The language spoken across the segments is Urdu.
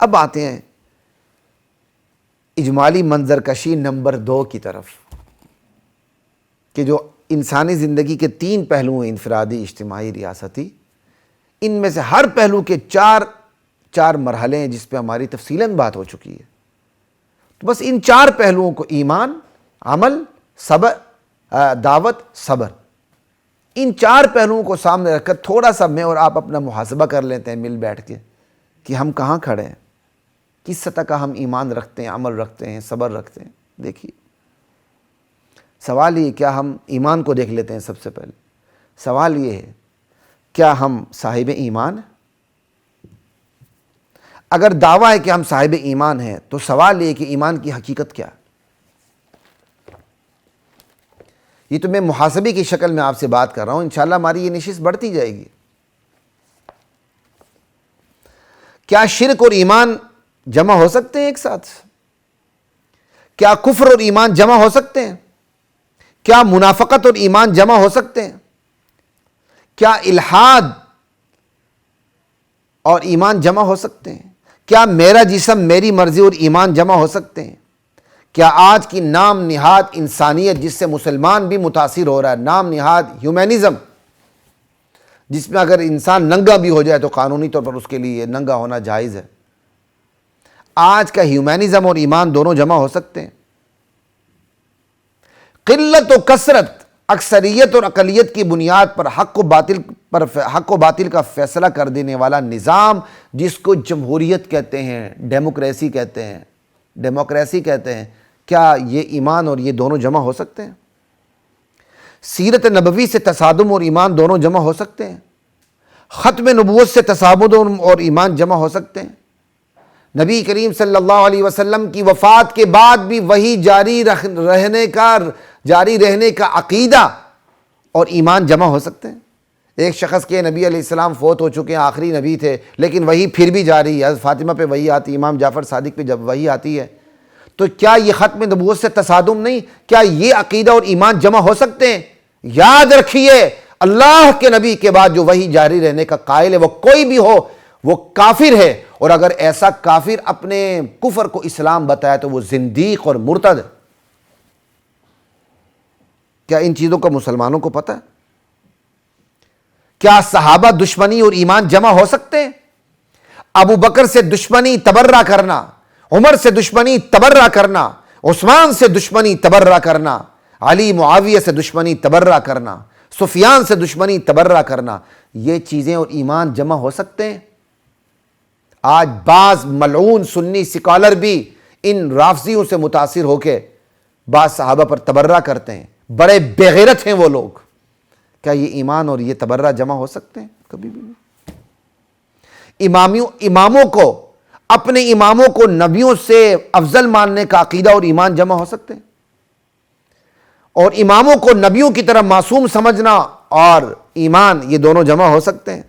اب آتے ہیں اجمالی منظر کشی نمبر 2 کی طرف، کہ جو انسانی زندگی کے 3 پہلو ہیں، انفرادی، اجتماعی، ریاستی، ان میں سے ہر پہلو کے 4 مرحلے ہیں جس پہ ہماری تفصیلاً بات ہو چکی ہے۔ تو بس ان 4 پہلوؤں کو، ایمان، عمل، صبر، دعوت، صبر، ان 4 پہلوؤں کو سامنے رکھ کر تھوڑا سا میں اور آپ اپنا محاسبہ کر لیتے ہیں مل بیٹھ کے کہ ہم کہاں کھڑے ہیں، کس سطح کا ہم ایمان رکھتے ہیں، عمل رکھتے ہیں، صبر رکھتے ہیں۔ دیکھیے، سوال یہ، کیا ہم ایمان کو دیکھ لیتے ہیں؟ سب سے پہلے سوال یہ ہے، کیا ہم صاحب ایمان ہیں؟ اگر دعویٰ ہے کہ ہم صاحب ایمان ہیں تو سوال یہ کہ ایمان کی حقیقت کیا ہے؟ یہ تو میں محاسبے کی شکل میں آپ سے بات کر رہا ہوں، انشاءاللہ ہماری یہ نشست بڑھتی جائے گی۔ کیا شرک اور ایمان جمع ہو سکتے ہیں ایک ساتھ؟ کیا کفر اور ایمان جمع ہو سکتے ہیں؟ کیا منافقت اور ایمان جمع ہو سکتے ہیں؟ کیا الحاد اور ایمان جمع ہو سکتے ہیں؟ کیا میرا جسم میری مرضی اور ایمان جمع ہو سکتے ہیں؟ کیا آج کی نام نہاد انسانیت جس سے مسلمان بھی متاثر ہو رہا ہے، نام نہاد ہیومنزم، جس میں اگر انسان ننگا بھی ہو جائے تو قانونی طور پر اس کے لیے ننگا ہونا جائز ہے، آج کا ہیومنزم اور ایمان دونوں جمع ہو سکتے ہیں؟ قلت و کثرت، اکثریت اور اقلیت کی بنیاد پر حق و باطل کا فیصلہ کر دینے والا نظام جس کو جمہوریت کہتے ہیں، ڈیموکریسی کہتے ہیں، کیا یہ ایمان اور یہ دونوں جمع ہو سکتے ہیں؟ سیرت نبوی سے تصادم اور ایمان دونوں جمع ہو سکتے ہیں؟ ختم نبوت سے تصادم اور ایمان جمع ہو سکتے ہیں؟ نبی کریم صلی اللہ علیہ وسلم کی وفات کے بعد بھی وہی جاری رہنے کا عقیدہ اور ایمان جمع ہو سکتے ہیں؟ ایک شخص کے نبی علیہ السلام فوت ہو چکے ہیں، آخری نبی تھے، لیکن وہی پھر بھی جاری ہے، حضرت فاطمہ پہ وہی آتی، امام جعفر صادق پہ جب وہی آتی ہے، تو کیا یہ ختم نبوت سے تصادم نہیں؟ کیا یہ عقیدہ اور ایمان جمع ہو سکتے ہیں؟ یاد رکھیے، اللہ کے نبی کے بعد جو وہی جاری رہنے کا قائل ہے، وہ کوئی بھی ہو، وہ کافر ہے، اور اگر ایسا کافر اپنے کفر کو اسلام بتایا تو وہ زندیق اور مرتد ہے۔ کیا ان چیزوں کا مسلمانوں کو پتہ ہے؟ کیا صحابہ دشمنی اور ایمان جمع ہو سکتے ہیں؟ ابو بکر سے دشمنی تبرہ کرنا، عمر سے دشمنی تبرہ کرنا، عثمان سے دشمنی تبرہ کرنا، علی معاویہ سے دشمنی تبرہ کرنا، سفیان سے دشمنی تبرہ کرنا، یہ چیزیں اور ایمان جمع ہو سکتے ہیں؟ آج بعض ملعون سنی سکالر بھی ان رافضیوں سے متاثر ہو کے بعض صحابہ پر تبرہ کرتے ہیں، بڑے بے غیرت ہیں وہ لوگ۔ کیا یہ ایمان اور یہ تبرہ جمع ہو سکتے ہیں؟ کبھی بھی نہیں۔ اماموں کو، اپنے اماموں کو نبیوں سے افضل ماننے کا عقیدہ اور ایمان جمع ہو سکتے ہیں؟ اور اماموں کو نبیوں کی طرح معصوم سمجھنا اور ایمان، یہ دونوں جمع ہو سکتے ہیں؟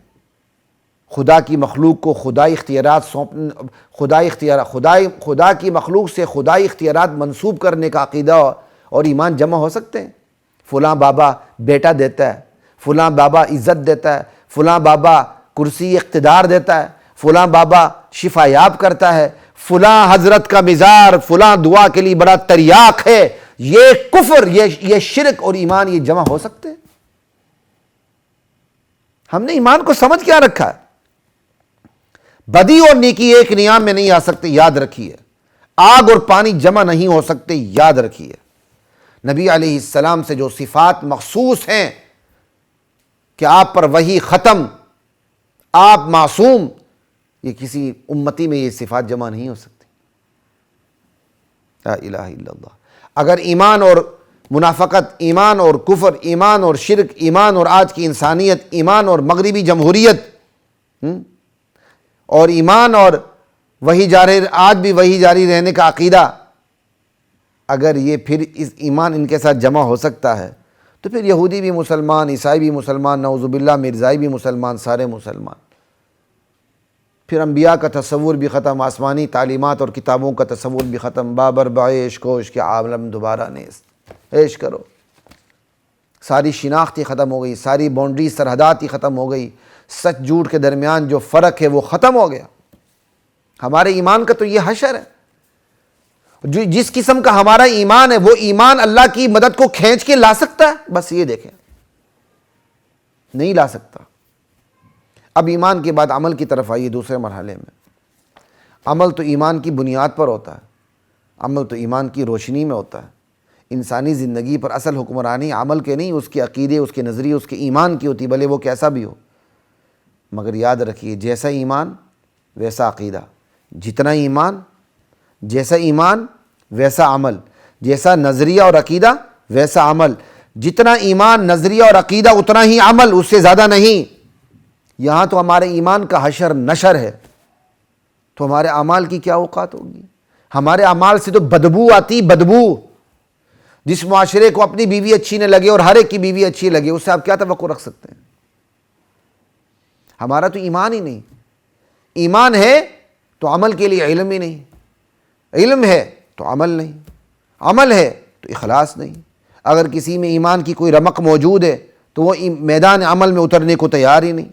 خدا کی مخلوق کو خدائی اختیارات خدا کی مخلوق سے خدائی اختیارات منسوب کرنے کا عقیدہ اور ایمان جمع ہو سکتے ہیں؟ فلاں بابا بیٹا دیتا ہے، فلاں بابا عزت دیتا ہے، فلاں بابا کرسی اقتدار دیتا ہے، فلاں بابا شفا یاب کرتا ہے، فلاں حضرت کا مزار فلاں دعا کے لیے بڑا تریاق ہے، یہ کفر، یہ شرک اور ایمان یہ جمع ہو سکتے ہیں؟ ہم نے ایمان کو سمجھ کیا رکھا ہے؟ بدی اور نیکی ایک نیام میں نہیں آ سکتے، یاد رکھیے۔ آگ اور پانی جمع نہیں ہو سکتے، یاد رکھیے۔ نبی علیہ السلام سے جو صفات مخصوص ہیں کہ آپ پر وحی ختم، آپ معصوم، یہ کسی امتی میں یہ صفات جمع نہیں ہو سکتی۔ لا الہ الا اللہ۔ اگر ایمان اور منافقت، ایمان اور کفر، ایمان اور شرک، ایمان اور آج کی انسانیت، ایمان اور مغربی جمہوریت، اور ایمان اور آج بھی وہی جاری رہنے کا عقیدہ، اگر یہ پھر اس ایمان ان کے ساتھ جمع ہو سکتا ہے تو پھر یہودی بھی مسلمان، عیسائی بھی مسلمان، نعوذ باللہ مرزائی بھی مسلمان، سارے مسلمان۔ پھر انبیاء کا تصور بھی ختم، آسمانی تعلیمات اور کتابوں کا تصور بھی ختم، بابر بعیش کوش کے عالم دوبارہ نیست، عیش کرو۔ ساری شناخت ہی ختم ہو گئی، ساری باؤنڈری سرحدات ہی ختم ہو گئی، سچ جھوٹ کے درمیان جو فرق ہے وہ ختم ہو گیا۔ ہمارے ایمان کا تو یہ حشر ہے. جو جس قسم کا ہمارا ایمان ہے وہ ایمان اللہ کی مدد کو کھینچ کے لا سکتا ہے؟ بس یہ دیکھیں، نہیں لا سکتا. اب ایمان کے بعد عمل کی طرف آئیے دوسرے مرحلے میں. عمل تو ایمان کی بنیاد پر ہوتا ہے، عمل تو ایمان کی روشنی میں ہوتا ہے. انسانی زندگی پر اصل حکمرانی عمل کے نہیں، اس کے عقیدے، اس کے نظریے، اس کے ایمان کی ہوتی، بھلے وہ کیسا بھی ہو. مگر یاد رکھیے، جیسا ایمان ویسا عقیدہ، جتنا ایمان جیسا ایمان ویسا عمل، جیسا نظریہ اور عقیدہ ویسا عمل. جتنا ایمان نظریہ اور عقیدہ اتنا ہی عمل، اس سے زیادہ نہیں. یہاں تو ہمارے ایمان کا حشر نشر ہے، تو ہمارے اعمال کی کیا اوقات ہوگی؟ ہمارے اعمال سے تو بدبو آتی، بدبو. جس معاشرے کو اپنی بیوی اچھی نہ لگے اور ہر ایک کی بیوی اچھی لگے، اس سے آپ کیا توقع رکھ سکتے ہیں؟ ہمارا تو ایمان ہی نہیں. ایمان ہے تو عمل کے لیے علم ہی نہیں، علم ہے تو عمل نہیں، عمل ہے تو اخلاص نہیں. اگر کسی میں ایمان کی کوئی رمق موجود ہے تو وہ میدان عمل میں اترنے کو تیار ہی نہیں.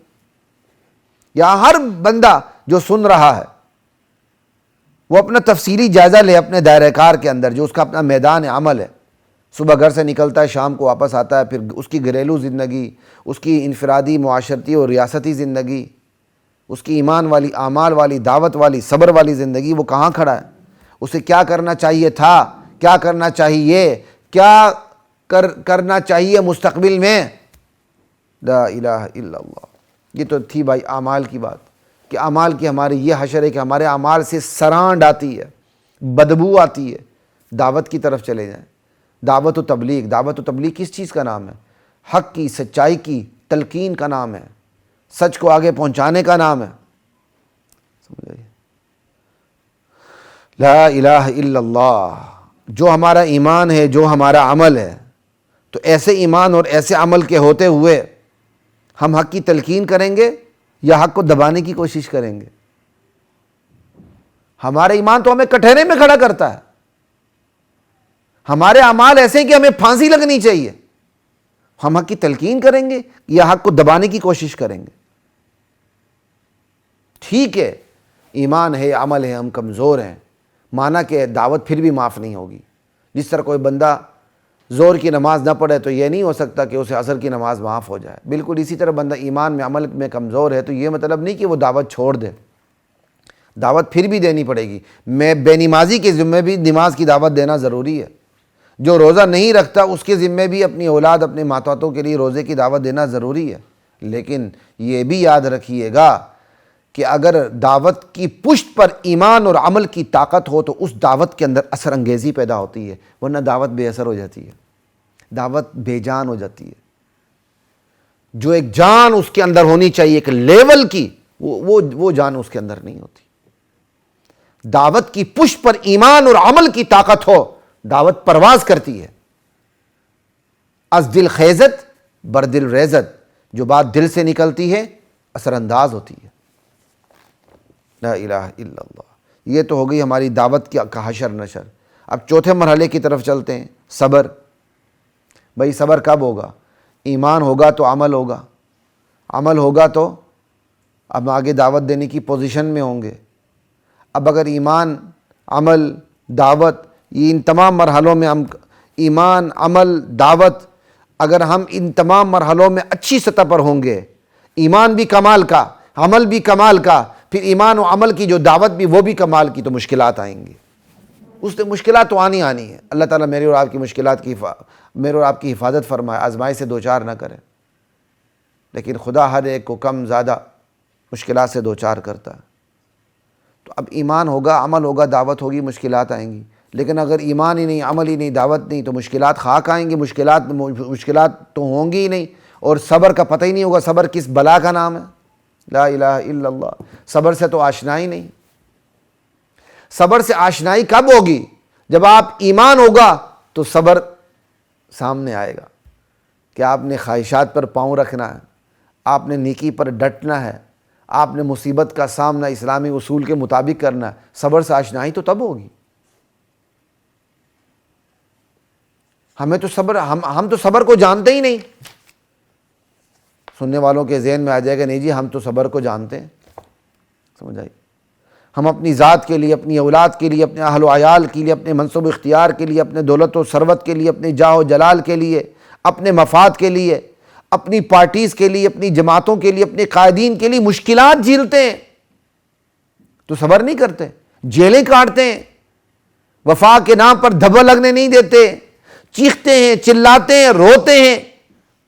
یہاں ہر بندہ جو سن رہا ہے وہ اپنا تفصیلی جائزہ لے اپنے دائرہ کار کے اندر، جو اس کا اپنا میدان عمل ہے. صبح گھر سے نکلتا ہے، شام کو واپس آتا ہے، پھر اس کی گھریلو زندگی، اس کی انفرادی، معاشرتی اور ریاستی زندگی، اس کی ایمان والی، اعمال والی، دعوت والی، صبر والی زندگی، وہ کہاں کھڑا ہے؟ اسے کیا کرنا چاہیے تھا، کیا کرنا چاہیے، کیا کرنا چاہیے مستقبل میں؟ لا الہ الا اللہ. یہ تو تھی بھائی اعمال کی بات، کہ اعمال کی ہماری یہ حشر ہے کہ ہمارے اعمال سے سرانڈ آتی ہے، بدبو آتی ہے. دعوت کی طرف چلے جائیں، دعوت و تبلیغ. دعوت و تبلیغ کس چیز کا نام ہے؟ حق کی، سچائی کی تلقین کا نام ہے، سچ کو آگے پہنچانے کا نام ہے. سمجھائیے، لا الہ الا اللہ. جو ہمارا ایمان ہے، جو ہمارا عمل ہے، تو ایسے ایمان اور ایسے عمل کے ہوتے ہوئے ہم حق کی تلقین کریں گے یا حق کو دبانے کی کوشش کریں گے؟ ہمارا ایمان تو ہمیں کٹہرے میں کھڑا کرتا ہے. ہمارے اعمال ایسے ہیں کہ ہمیں پھانسی لگنی چاہیے. ہم حق کی تلقین کریں گے یا حق کو دبانے کی کوشش کریں گے؟ ٹھیک ہے، ایمان ہے، عمل ہے، ہم کمزور ہیں، مانا کہ دعوت پھر بھی معاف نہیں ہوگی. جس طرح کوئی بندہ زور کی نماز نہ پڑھے تو یہ نہیں ہو سکتا کہ اسے عصر کی نماز معاف ہو جائے. بالکل اسی طرح بندہ ایمان میں، عمل میں کمزور ہے تو یہ مطلب نہیں کہ وہ دعوت چھوڑ دے، دعوت پھر بھی دینی پڑے گی. میں بے نمازی کے ذمہ بھی نماز کی دعوت دینا ضروری ہے. جو روزہ نہیں رکھتا اس کے ذمہ بھی اپنی اولاد، اپنے ماتحتوں کے لیے روزے کی دعوت دینا ضروری ہے. لیکن یہ بھی یاد رکھیے گا کہ اگر دعوت کی پشت پر ایمان اور عمل کی طاقت ہو تو اس دعوت کے اندر اثر انگیزی پیدا ہوتی ہے، ورنہ دعوت بے اثر ہو جاتی ہے، دعوت بے جان ہو جاتی ہے. جو ایک جان اس کے اندر ہونی چاہیے ایک لیول کی، وہ جان اس کے اندر نہیں ہوتی. دعوت کی پشت پر ایمان اور عمل کی طاقت ہو، دعوت پرواز کرتی ہے. از دل خیزت بر دل ریزت، جو بات دل سے نکلتی ہے اثر انداز ہوتی ہے. لا الہ الا اللہ. یہ تو ہو گئی ہماری دعوت کا حشر نشر. اب چوتھے مرحلے کی طرف چلتے ہیں، صبر. بھائی صبر کب ہوگا؟ ایمان ہوگا تو عمل ہوگا، عمل ہوگا تو اب آگے دعوت دینے کی پوزیشن میں ہوں گے. اب اگر ایمان، عمل، دعوت، ان تمام مرحلوں میں ہم ایمان، عمل، دعوت، اگر ہم ان تمام مرحلوں میں اچھی سطح پر ہوں گے، ایمان بھی کمال کا، عمل بھی کمال کا، پھر ایمان و عمل کی جو دعوت بھی وہ بھی کمال کی، تو مشکلات آئیں گی. اس سے مشکلات تو آنی ہے. اللہ تعالیٰ میرے اور آپ کی مشکلات کی میرے اور آپ کی حفاظت فرمائے، آزمائی سے دوچار نہ کرے. لیکن خدا ہر ایک کو کم زیادہ مشکلات سے دوچار کرتا ہے. تو اب ایمان ہوگا، عمل ہوگا، دعوت ہوگی، مشکلات آئیں گی. لیکن اگر ایمان ہی نہیں، عمل ہی نہیں، دعوت نہیں، تو مشکلات خاک آئیں گی. مشکلات تو ہوں گی ہی نہیں. اور صبر کا پتہ ہی نہیں ہوگا صبر کس بلا کا نام ہے. لا الہ الا اللہ. صبر سے تو آشنائی نہیں. صبر سے آشنائی کب ہوگی؟ جب آپ ایمان ہوگا تو صبر سامنے آئے گا کہ آپ نے خواہشات پر پاؤں رکھنا ہے، آپ نے نیکی پر ڈٹنا ہے، آپ نے مصیبت کا سامنا اسلامی اصول کے مطابق کرنا ہے. صبر سے آشنائی تو تب ہوگی. ہم تو صبر کو جانتے ہی نہیں. سننے والوں کے ذہن میں آ جائے گا نہیں جی ہم تو صبر کو جانتے ہیں. سمجھ آئی؟ ہم اپنی ذات کے لیے، اپنی اولاد کے لیے، اپنے اہل و عیال کے لیے، اپنے منصب و اختیار کے لیے، اپنے دولت و ثروت کے لیے، اپنے جاہ و جلال کے لیے، اپنے مفاد کے لیے، اپنی پارٹیز کے لیے، اپنی جماعتوں کے لیے، اپنے قائدین کے لیے مشکلات جھیلتے ہیں تو صبر نہیں کرتے، جیلیں کاٹتے ہیں، وفا کے نام پر دھبا لگنے نہیں دیتے، چیختے ہیں، چلاتے ہیں، روتے ہیں،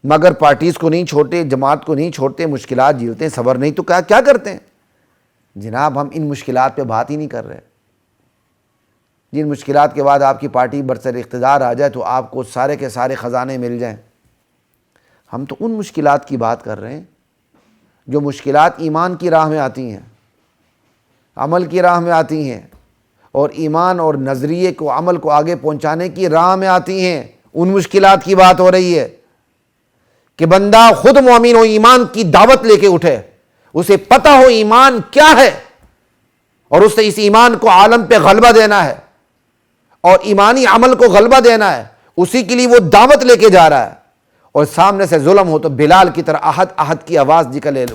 مگر پارٹیز کو نہیں چھوڑتے، جماعت کو نہیں چھوڑتے، مشکلات جھیلتے ہیں، صبر نہیں تو کیا کرتے ہیں؟ جناب ہم ان مشکلات پہ بات ہی نہیں کر رہے۔ جن مشکلات کے بعد آپ کی پارٹی برسر اقتدار آ جائے تو آپ کو سارے کے سارے خزانے مل جائیں، ہم تو ان مشکلات کی بات کر رہے ہیں جو مشکلات ایمان کی راہ میں آتی ہیں، عمل کی راہ میں آتی ہیں، اور ایمان اور نظریے کو، عمل کو آگے پہنچانے کی راہ میں آتی ہیں۔ ان مشکلات کی بات ہو رہی ہے کہ بندہ خود مومن ہو، ایمان کی دعوت لے کے اٹھے، اسے پتہ ہو ایمان کیا ہے، اور اسے اس ایمان کو عالم پہ غلبہ دینا ہے اور ایمانی عمل کو غلبہ دینا ہے، اسی کے لیے وہ دعوت لے کے جا رہا ہے، اور سامنے سے ظلم ہو تو بلال کی طرح احد احد کی آواز نکلے،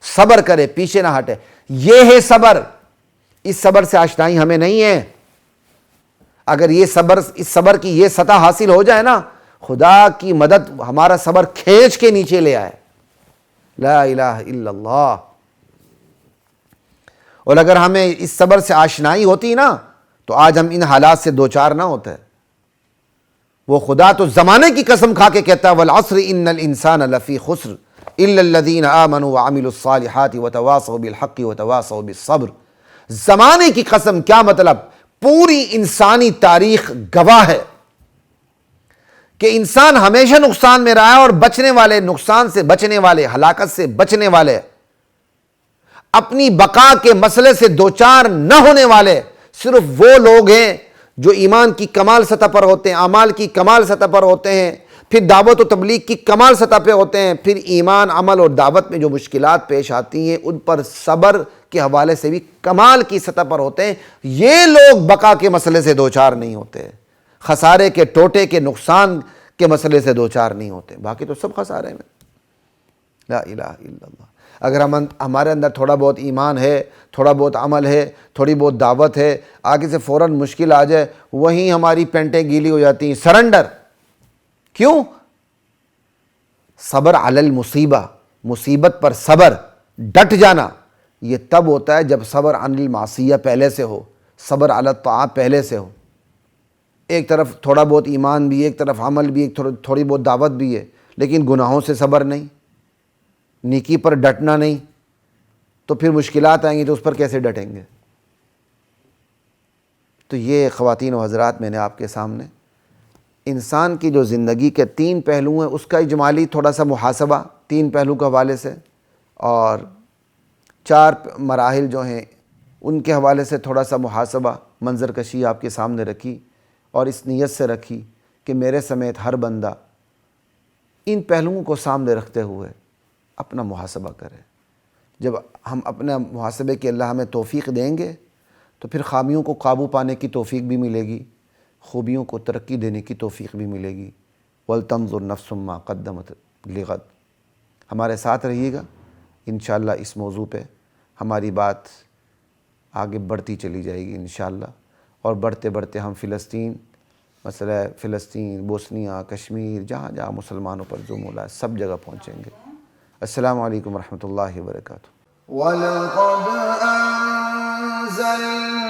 صبر کرے، پیچھے نہ ہٹے۔ یہ ہے صبر۔ اس صبر سے آشنائی ہمیں نہیں ہے۔ اگر یہ صبر، اس صبر کی یہ سطح حاصل ہو جائے نا، خدا کی مدد ہمارا صبر کھینچ کے نیچے لے آئے۔ لا الہ الا اللہ۔ اور اگر ہمیں اس صبر سے آشنائی ہوتی نا تو آج ہم ان حالات سے دوچار نہ ہوتے۔ وہ خدا تو زمانے کی قسم کھا کے کہتا ہے والعصر ان الانسان لفی خسر الا الذین آمنوا وعملوا الصالحات وتواصوا بالحق وتواصوا بالصبر۔ زمانے کی قسم، کیا مطلب؟ پوری انسانی تاریخ گواہ ہے کہ انسان ہمیشہ نقصان میں رہا ہے، اور بچنے والے، نقصان سے بچنے والے، ہلاکت سے بچنے والے، اپنی بقا کے مسئلے سے دوچار نہ ہونے والے صرف وہ لوگ ہیں جو ایمان کی کمال سطح پر ہوتے ہیں، اعمال کی کمال سطح پر ہوتے ہیں، پھر دعوت و تبلیغ کی کمال سطح پہ ہوتے ہیں، پھر ایمان، عمل اور دعوت میں جو مشکلات پیش آتی ہیں ان پر صبر کے حوالے سے بھی کمال کی سطح پر ہوتے ہیں۔ یہ لوگ بقا کے مسئلے سے دوچار نہیں ہوتے، خسارے کے، ٹوٹے کے، نقصان کے مسئلے سے دوچار نہیں ہوتے، باقی تو سب خسارے میں۔ لا الہ الا اللہ۔ اگر ہمارے اندر تھوڑا بہت ایمان ہے، تھوڑا بہت عمل ہے، تھوڑی بہت دعوت ہے، آگے سے فوراً مشکل آ جائے، وہیں ہماری پینٹیں گیلی ہو جاتی ہیں۔ سرنڈر کیوں؟ صبر علی المصیبہ، مصیبت پر صبر، ڈٹ جانا، یہ تب ہوتا ہے جب صبر عن المعصیہ پہلے سے ہو، صبر علی الطاعات پہلے سے ہو۔ ایک طرف تھوڑا بہت ایمان بھی، ایک طرف عمل بھی، ایک تھوڑی بہت دعوت بھی ہے، لیکن گناہوں سے صبر نہیں، نیکی پر ڈٹنا نہیں، تو پھر مشکلات آئیں گی تو اس پر کیسے ڈٹیں گے؟ تو یہ خواتین و حضرات، میں نے آپ کے سامنے انسان کی جو زندگی کے 3 پہلو ہیں اس کا اجمالی تھوڑا سا محاسبہ 3 پہلو کے حوالے سے، اور 4 مراحل جو ہیں ان کے حوالے سے تھوڑا سا محاسبہ، منظر کشی آپ کے سامنے رکھی، اور اس نیت سے رکھی کہ میرے سمیت ہر بندہ ان پہلوؤں کو سامنے رکھتے ہوئے اپنا محاسبہ کرے۔ جب ہم اپنے محاسبے کی اللہ ہمیں توفیق دیں گے تو پھر خامیوں کو قابو پانے کی توفیق بھی ملے گی، خوبیوں کو ترقی دینے کی توفیق بھی ملے گی۔ وَلْتَنظُرْ نَفْسٌ مَّا قَدَّمَتْ لِغَدٍ۔ ہمارے ساتھ رہیے گا، انشاءاللہ اس موضوع پہ ہماری بات آگے بڑھتی چلی جائے گی انشاءاللہ، اور بڑھتے بڑھتے ہم فلسطین، مسئلہ فلسطین، بوسنیا، کشمیر، جہاں جہاں مسلمانوں پر ظلم ہو رہا ہے، سب جگہ پہنچیں گے۔ السلام علیکم ورحمۃ اللہ وبرکاتہ۔ وَلَقَدْ أَنزَلْنَا